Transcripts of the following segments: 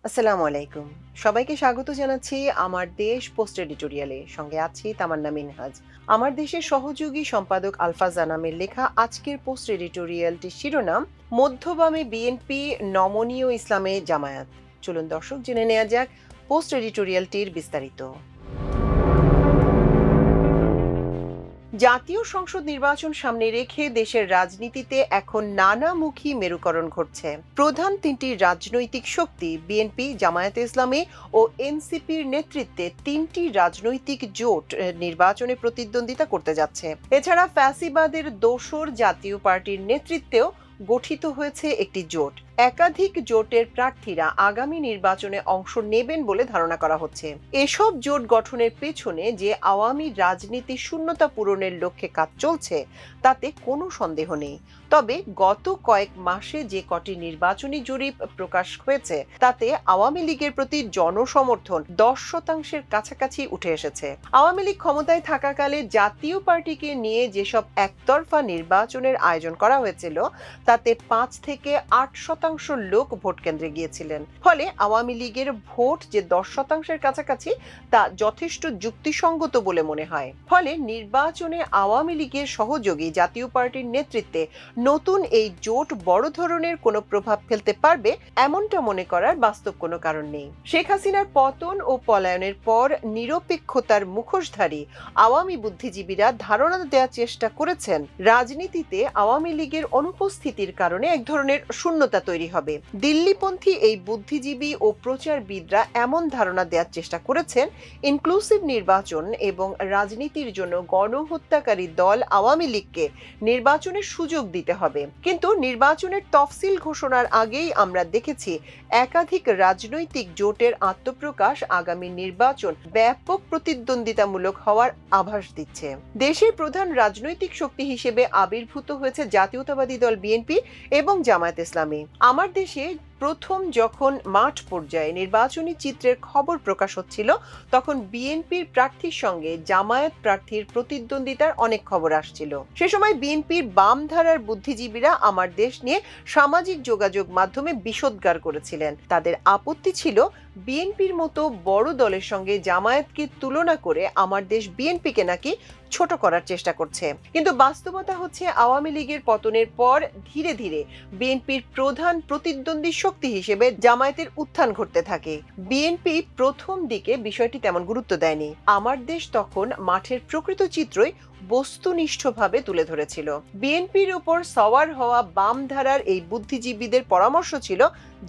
আসসালামু আলাইকুম। সবাইকে স্বাগত জানাচ্ছি আমার দেশ পোস্ট এডিটোরিয়ালে। সঙ্গে আছি তামান্না মিনহাজ। আমার দেশের সহযোগী সম্পাদক আলফাজ আনামের লেখা আজকের পোস্ট এডিটোরিয়ালটির শিরোনাম মধ্যবামে বিএনপি নমনীয় ইসলামে জামায়াত। চলুন দর্শক জেনে নেওয়া যাক পোস্ট এডিটোরিয়ালটির বিস্তারিত। জাতীয় সংসদ নির্বাচন সামনে রেখে দেশের রাজনীতিতে এখন নানামুখী মেরুকরণ ঘটছে। প্রধান তিনটি রাজনৈতিক শক্তি বিএনপি, জামায়াতে ইসলামী ও এনসিপির নেতৃত্বে তিনটি রাজনৈতিক জোট নির্বাচনে প্রতিদ্বন্দ্বিতা করতে যাচ্ছে। এছাড়া ফ্যাসিবাদের দোসর জাতীয় পার্টির নেতৃত্বেও গঠিত হয়েছে একটি জোট। একাধিক জোটের প্রার্থীরা আগামী নির্বাচনে অংশ নেবেন বলে ধারণা করা হচ্ছে। এসব জোট গঠনের পেছনে যে আওয়ামী রাজনীতি শূন্যতা পূরণের লক্ষ্যে কাজ চলছে তাতে কোনো সন্দেহ নেই। তবে গত কয়েক মাসে যে কটি নির্বাচনী জরিপ প্রকাশ হয়েছে তাতে আওয়ামী লীগের প্রতি জনসমর্থন 10% কাছাকাছি উঠে এসেছে। আওয়ামী লীগ ক্ষমতায় থাকাকালে জাতীয় পার্টিকে নিয়ে যেসব একতরফা নির্বাচনের আয়োজন করা হয়েছিল তাতে 5 থেকে 8% লোক ভোট কেন্দ্রে গিয়েছিলেন। ফলে আওয়ামী লীগের ভোট যে 10%-এর কাছাকাছি তা যথেষ্ট যুক্তিসঙ্গত বলে মনে হয়। ফলে নির্বাচনে আওয়ামী লীগের সহযোগী জাতীয় পার্টির নেতৃত্বে নতুন এই জোট বড় ধরনের কোনো প্রভাব ফেলতে পারবে এমনটা মনে করার বাস্তব কোনো কারণ নেই। শেখ হাসিনার পতন ও পলায়নের পর নিরপেক্ষতার মুখোশধারী আওয়ামী বুদ্ধিজীবীরা ধারণা দেওয়ার চেষ্টা করেছেন রাজনীতিতে আওয়ামী লীগের অনুপস্থিতির কারণে এক ধরনের শূন্যতা তৈরি হবে। দিল্লিপন্থী এই বুদ্ধিজীবী ও প্রচারবিদরা এমন ধারণা দেওয়ার চেষ্টা করেছেন ইনক্লুসিভ নির্বাচন এবং রাজনীতির জন্য গণহত্যাকারী দল আওয়ামী লীগকে নির্বাচনের সুযোগ দিতে হবে। কিন্তু নির্বাচনের তফসিল ঘোষণার আগেই আমরা দেখেছি একাধিক রাজনৈতিক জোটের আত্মপ্রকাশ আগামী নির্বাচন ব্যাপক প্রতিদ্বন্দ্বিতামূলক হওয়ার আভাস দিচ্ছে। দেশের প্রধান রাজনৈতিক শক্তি হিসেবে আবির্ভূত হয়েছে জাতীয়তাবাদী দল বিএনপি এবং জামায়াত ইসলামী। আমার দেশে প্রথম যখন মাঠ পর্যায়ে নির্বাচনী চিত্রের খবর প্রকাশ হচ্ছিল তখন বিএনপির প্রার্থীর সঙ্গে জামায়াত প্রার্থীর প্রতিদ্বন্দ্বিতার অনেক খবর আসছিল। সে সময় বিএনপির বাম ধারার বুদ্ধিজীবীরা আমার দেশ নিয়ে সামাজিক যোগাযোগ মাধ্যমে বিষোদ্গার করেছিলেন। তাদের আপত্তি ছিল বিএনপির মতো বড় দলের সঙ্গে জামায়াতকে তুলনা করে আমার দেশ বিএনপিকে নাকি ছোট করার চেষ্টা করছে। কিন্তু বাস্তবতা হচ্ছে আওয়ামী লীগের পতনের পর ধীরে ধীরে বিএনপির প্রধান প্রতিদ্বন্দ্বী শক্তি হিসেবে জামায়াতের উত্থান ঘটতে থাকে। বিএনপি প্রথম দিকে বিষয়টি তেমন গুরুত্ব দেয়নি। আমার দেশ তখন মাঠের প্রকৃত চিত্রই বস্তুনিষ্ঠভাবে তুলে ধরেছিল। বিএনপির উপর সওয়ার হওয়া বাম ধারার এই বুদ্ধিজীবীদের পরামর্শ ছিল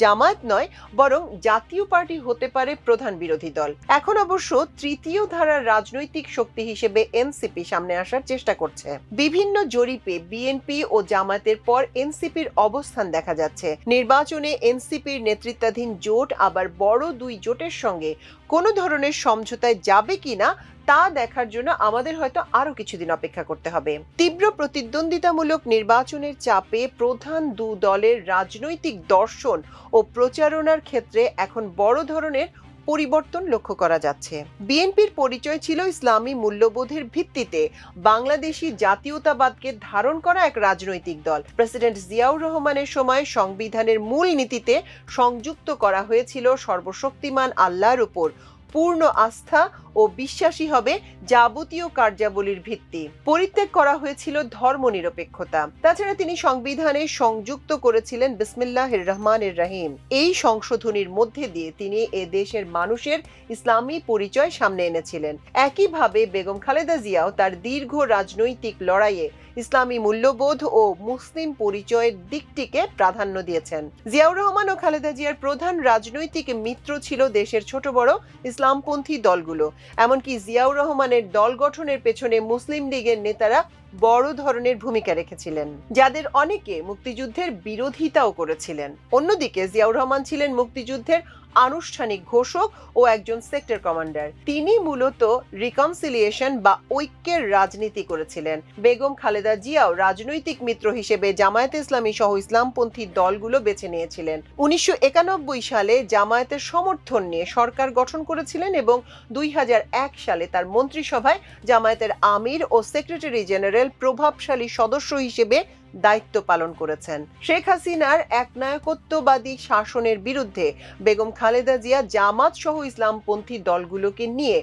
জামায়াত নয় বরং জাতীয় পার্টি হতে পারে প্রধান বিরোধী দল। এখন অবশ্য তৃতীয় ধারার রাজনৈতিক শক্তি হিসেবে এনসিপি সামনে আসার চেষ্টা করছে। বিভিন্ন জরিপে বিএনপি ও জামায়াতের পর এনসিপির অবস্থান দেখা যাচ্ছে। নির্বাচনে এনসিপির নেতৃত্বাধীন জোট আবার বড় দুই জোটের সঙ্গে কোনো ধরনের সমঝোতায় যাবে কিনা তা দেখার জন্য আমাদের হয়তো আরো কিছুদিন অপেক্ষা করতে হবে। তীব্র প্রতিদ্বন্দ্বিতামূলক নির্বাচনের চাপে প্রধান দু দলের রাজনৈতিক দর্শন ও প্রচারণার ক্ষেত্রে এখন বড় ধরনের পরিবর্তন লক্ষ্য করা যাচ্ছে। বিএনপির পরিচয় ছিল ইসলামী মূল্যবোধের ভিত্তিতে বাংলাদেশি জাতীয়তাবাদকে ধারণ করা এক রাজনৈতিক দল। প্রেসিডেন্ট জিয়াউর রহমানের সময় সংবিধানের মূল নীতিতে সংযুক্ত করা হয়েছিল সর্বশক্তিমান আল্লাহর উপর পূর্ণ আস্থা ও বিশ্বাসী হবে যাবতীয় কার্যাবলীর ভিত্তি। পরিত্যাগ করা হয়েছিল ধর্মনিরপেক্ষতা। তাছাড়া তিনি সংবিধানে সংযুক্ত করেছিলেন বিসমিল্লাহির রহমানির রহিম। এই সংশোধনীর মধ্যে দিয়ে তিনি এ দেশের মানুষের ইসলামী পরিচয় সামনে এনেছিলেন। একইভাবে বেগম খালেদা জিয়াও তার দীর্ঘ রাজনৈতিক লড়াইয়ে ইসলামী মূল্যবোধ ও মুসলিম পরিচয়ের দিকটিকে প্রাধান্য দিয়েছেন। জিয়াউর রহমান ও খালেদা জিয়ার প্রধান রাজনৈতিক মিত্র ছিল দেশের ছোট বড় ইসলামপন্থী দলগুলো। এমনকি জিয়াউর রহমানের দল গঠনের পেছনে মুসলিম লীগের নেতারা বড় ধরনের ভূমিকা রেখেছিলেন, যাদের অনেকে মুক্তিযুদ্ধের বিরোধিতাও করেছিলেন। অন্যদিকে জিয়াউর রহমান ছিলেন মুক্তিযুদ্ধের আনুষ্ঠানিক ঘোষক ও একজন সেক্টর কমান্ডার। তিনি মূলত রিকনসিলিয়েশন বা ঐক্যের রাজনীতি করেছিলেন। বেগম খালেদা জিয়াও রাজনৈতিক মিত্র হিসেবে জামায়াতে ইসলামী সহ ইসলামপন্থী দলগুলো বেছে নিয়েছিলেন। 1991 সালে জামায়াতের সমর্থন নিয়ে সরকার গঠন করেছিলেন এবং 2001 সালে তার মন্ত্রিসভায় জামায়াতের আমির ও সেক্রেটারি জেনারেল প্রভাবশালী সদস্য হিসেবে দায়িত্ব পালন করেছেন। শেখ হাসিনার একনায়কত্ববাদী শাসনের বিরুদ্ধে বেগম খালেদা জিয়া জামাত সহ ইসলামপন্থী দলগুলোকে নিয়ে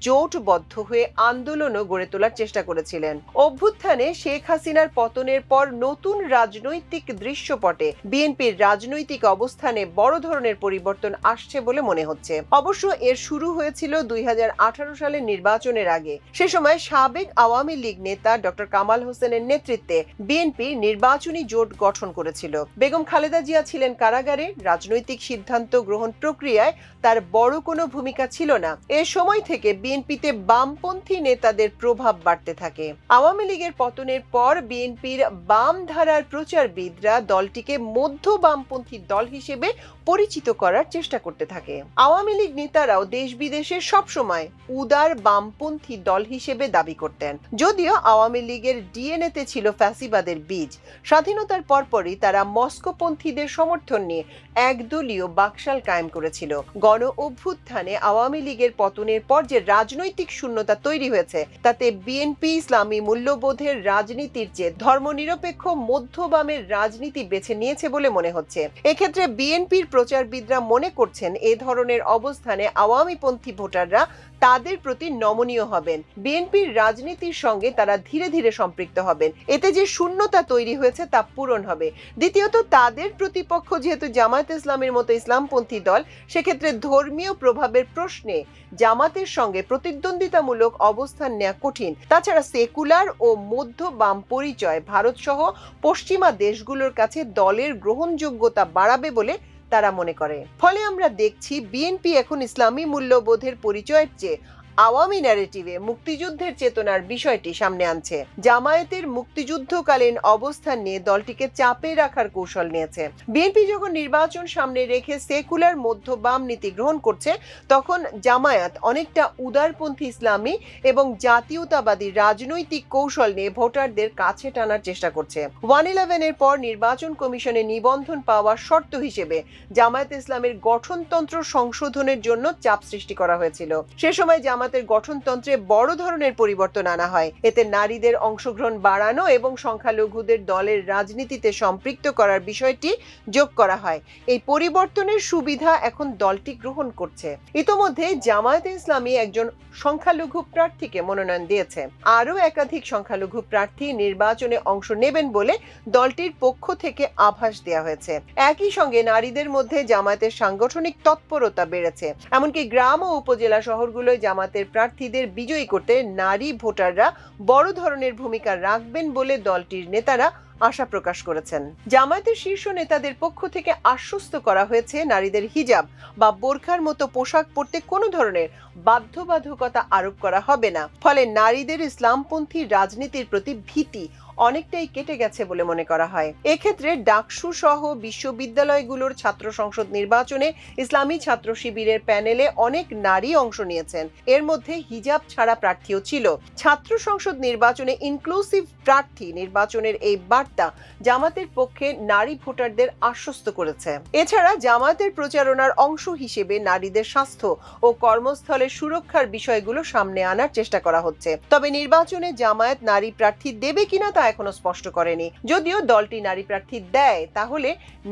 জোটবদ্ধ হয়ে আন্দোলনও গড়ে তোলার চেষ্টা করেছিলেন। অভ্যুত্থানে শেখ হাসিনার পতনের পর নতুন রাজনৈতিক দৃশ্যপটে বিএনপির রাজনৈতিক অবস্থানে বড় ধরনের পরিবর্তন আসছে বলে মনে হচ্ছে। অবশ্য এর শুরু হয়েছিল 2018 সালের নির্বাচনের আগে। সে সময় সাবেক আওয়ামী লীগ নেতা ডক্টর কামাল হোসেনের নেতৃত্বে বিএনপি নির্বাচনী জোট গঠন করেছিল। বেগম খালেদা জিয়া ছিলেন কারাগারে। রাজনৈতিক সিদ্ধান্ত গ্রহণ প্রক্রিয়ায় তার বড় কোনো ভূমিকা ছিল না। এ সময় থেকে বিএনপিতে বামপন্থী নেতাদের প্রভাব বাড়তে থাকে। আওয়ামী লীগের পতনের পর বিএনপির বাম ধারার প্রচারবিদরা দলটিকে মধ্য বামপন্থী দল হিসেবে পরিচিত করার চেষ্টা করতে থাকে। আওয়ামী লীগ নেতারাও দেশ বিদেশে সবসময় উদার বামপন্থী দল হিসেবে দাবি করতেন, যদিও আওয়ামী লীগের ডিএনএতে ছিল ফ্যাসিবাদের বীজ। স্বাধীনতার পরপরই তারা মস্কোপন্থীদের সমর্থন নিয়ে একদলীয় বাকশাল কায়েম করেছিল। গণ অভ্যুত্থানে আওয়ামী লীগের পতনের পর যে রাজনৈতিক শূন্যতা তৈরি হয়েছে, তাতে বিএনপি ইসলামী মূল্যবোধের রাজনীতির চেয়ে ধর্মনিরপেক্ষ মধ্য বামের রাজনীতি বেছে নিয়েছে বলে মনে হচ্ছে। এক্ষেত্রে বিএনপির প্রচারবিদরা মনে করছেন এ ধরনের অবস্থানে আওয়ামীপন্থী ভোটাররা তাদের প্রতি নমনীয় হবেন। বিএনপির রাজনীতির সঙ্গে তারা ধীরে ধীরে সম্পৃক্ত হবেন। এতে যে শূন্যতা তৈরি হয়েছে তা পূরণ হবে। দ্বিতীয়ত, তাদের প্রতিপক্ষ যেহেতু জামায়াত ইসলামের মতো ইসলামপন্থী দল, সেক্ষেত্রে ধর্মীয় প্রভাবের প্রশ্নে জামাতের সঙ্গে প্রতিদ্বন্দ্বিতামূলক অবস্থান নেওয়া কঠিন। তাছাড়া সেকুলার ও মধ্য বাম পরিচয় ভারত সহ পশ্চিমা দেশগুলোর কাছে দলের গ্রহণযোগ্যতা বাড়াবে বলে তারা মনে করে। ফলে আমরা দেখছি বিএনপি এখন ইসলামী মূল্যবোধের পরিচয়ের চেয়ে আওয়ামী ন্যারেটিভে মুক্তিযুদ্ধের চেতনার বিষয়টি সামনে আনছে। জামায়াতের মুক্তিযুদ্ধকালীন অবস্থান নিয়ে দলটিকে চাপে রাখার কৌশল নিয়েছে। বিএনপি যখন নির্বাচন সামনে রেখে সেকুলার মধ্য বাম নীতি গ্রহণ করছে, তখন জামায়াত অনেকটা উদারপন্থী ইসলামী এবং জাতীয়তাবাদী রাজনৈতিক কৌশল নিয়ে ভোটারদের কাছে টানার চেষ্টা করছে। 1/11 এর পর নির্বাচন কমিশনে নিবন্ধন পাওয়ার শর্ত হিসেবে জামায়াত ইসলামের গঠনতন্ত্র সংশোধনের জন্য চাপ সৃষ্টি করা হয়েছিল। সে সময় জামায়াতের গঠনতন্ত্রে বড় ধরনের পরিবর্তন আনা হয়। এতে নারীদের অংশগ্রহণ বাড়ানো এবং সংখ্যালঘুদের দলের রাজনীতিতে সম্পৃক্ত করার বিষয়টি যোগ করা হয়। এই পরিবর্তনের সুবিধা এখন দলটি গ্রহণ করছে। ইতোমধ্যে জামায়াতে ইসলামী একজন সংখ্যালঘু প্রার্থীকে মনোনয়ন দিয়েছে। আরও একাধিক সংখ্যালঘু প্রার্থী নির্বাচনে অংশ নেবেন বলে দলটির পক্ষ থেকে আভাস দেওয়া হয়েছে। একই সঙ্গে নারীদের মধ্যে জামায়াতের সাংগঠনিক তৎপরতা বেড়েছে। এমনকি গ্রাম ও উপজেলা শহরগুলোয় জামায়াতের প্রার্থীদের বিজয়ী করতে নারী ভোটাররা বড় ধরনের ভূমিকা রাখবেন বলে দলটির নেতারা আশা প্রকাশ করেছেন। জামায়াতের শীর্ষ নেতাদের পক্ষ থেকে আশ্বস্ত করা হয়েছে নারীদের হিজাব বা বোরখার মতো পোশাক পরতে কোনো ধরনের বাধ্যবাধকতা আরোপ করা হবে না। ফলে নারীদের ইসলামপন্থী রাজনীতির প্রতি ভীতি অনেকটাই কেটে গেছে বলে মনে করা হয়। এক্ষেত্রে ডাকসু সহ বিশ্ববিদ্যালয়গুলোর ছাত্র সংসদ নির্বাচনে ইসলামী ছাত্র শিবিরের প্যানেলে অনেক নারী অংশ নিয়েছেন। এর মধ্যে হিজাব ছাড়া প্রার্থীও ছিল। ছাত্র সংসদ নির্বাচনে ইনক্লুসিভ প্রার্থী নির্বাচনের এই বার্তা জামাতের পক্ষে নারী ভোটারদের আশ্বস্ত করেছে। এছাড়া জামাতের প্রচারণার অংশ হিসেবে নারীদের স্বাস্থ্য ও কর্মস্থলের সুরক্ষার বিষয়গুলো সামনে আনার চেষ্টা করা হচ্ছে। তবে নির্বাচনে জামায়াত নারী প্রার্থী দেবে কিনা তা এখনো স্পষ্ট করেনি। যদিও দলটি নারী প্রার্থী দেয়, তাহলে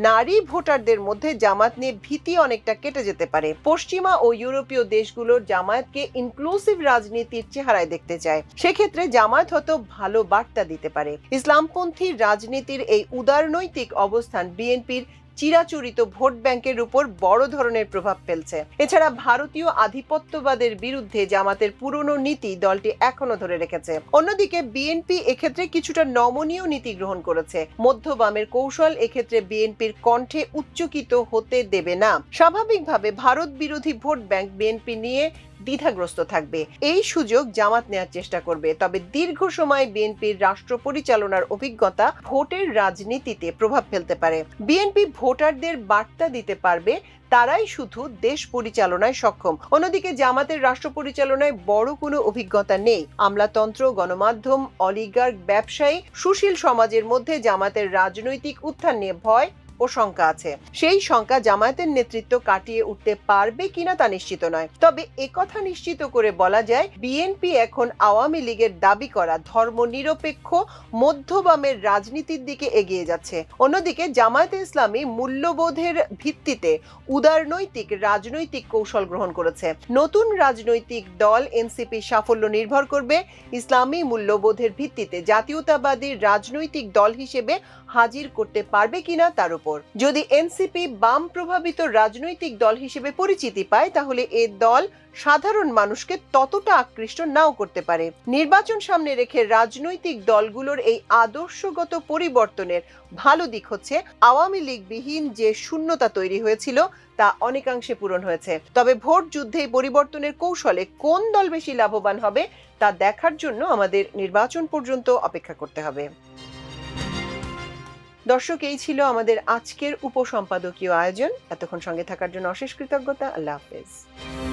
নারী ভোটারদের মধ্যে জামায়াত নিয়ে ভীতি অনেকটা কেটে যেতে পারে। পশ্চিমা ও ইউরোপীয় দেশগুলোর জামায়াতকে ইনক্লুসিভ রাজনীতির চেহারায় দেখতে চায়। সেক্ষেত্রে জামায়াত হয়তো ভালো বার্তা দিতে পারে। ইসলামপন্থী রাজনীতির এই উদারনৈতিক অবস্থান বিএনপির চিরাচরিত ভোট ব্যাংকের উপর বড় ধরনের প্রভাব ফেলছে। এছাড়া ভারতীয় আধিপত্যবাদের বিরুদ্ধে জামাতের পুরনো নীতি দলটি এখনো ধরে রেখেছে। অন্যদিকে বিএনপি এক্ষেত্রে কিছুটা নমনীয় নীতি গ্রহণ করেছে। মধ্য বামের কৌশল এক্ষেত্রে বিএনপির কণ্ঠে উচ্চকিত হতে দেবে না। স্বাভাবিকভাবে ভারত বিরোধী ভোট ব্যাংক বিএনপি নিয়ে দ্বিধাগ্রস্ত থাকবে। এই সুযোগ জামাত নেওয়ার চেষ্টা করবে। তবে দীর্ঘ সময় বিএনপির রাষ্ট্র পরিচালনার অভিজ্ঞতা ভোটের রাজনীতিতে প্রভাব ফেলতে পারে। বিএনপি ভোটারদের বার্তা দিতে পারবে তারাই শুধু দেশ পরিচালনায় সক্ষম। অন্যদিকে জামাতের রাষ্ট্র পরিচালনায় বড় কোনো অভিজ্ঞতা নেই। আমলাতন্ত্র, গণমাধ্যম, অলিগার্ক, ব্যবসায়ী, সুশীল সমাজের মধ্যে জামাতের রাজনৈতিক উত্থান নিয়ে ভয় ও শঙ্কা আছে। সেই শঙ্কা জামায়াতের নেতৃত্ব কাটিয়ে উঠতে পারবে কিনা তা নিশ্চিত নয়। তবে একথা নিশ্চিত করে বলা যায়, বিএনপি এখন আওয়ামী লীগের দাবি করা ধর্মনিরপেক্ষ মধ্যবামের রাজনীতির দিকে এগিয়ে যাচ্ছে। অন্যদিকে জামায়াতে ইসলামী মূল্যবোধের ভিত্তিতে উদারনৈতিক রাজনৈতিক কৌশল গ্রহণ করেছে। নতুন রাজনৈতিক দল এনসিপির সাফল্য নির্ভর করবে ইসলামী মূল্যবোধের ভিত্তিতে জাতীয়তাবাদী রাজনৈতিক দল হিসেবে হাজির করতে পারবে কিনা তার উপর। যদি এনসিপি বাম প্রভাবিত রাজনৈতিক দল হিসেবে পরিচিতি পায়, তাহলে এ দল সাধারণ মানুষকে ততটা আকৃষ্ট নাও করতে পারে। নির্বাচন সামনে রেখে রাজনৈতিক দলগুলোর এই আদর্শগত পরিবর্তনের ভালো দিক হচ্ছে, আওয়ামী লীগবিহীন যে শূন্যতা তৈরি হয়েছিল তা অনেকাংশে পূরণ হয়েছে। তবে ভোট যুদ্ধে পরিবর্তনের কৌশলে কোন দল বেশি লাভবান হবে তা দেখার জন্য আমাদের নির্বাচন পর্যন্ত অপেক্ষা করতে হবে। দর্শক, এই ছিল আমাদের আজকের উপসম্পাদকীয় আয়োজন। এতক্ষণ সঙ্গে থাকার জন্য অশেষ কৃতজ্ঞতা। আল্লাহ হাফেজ।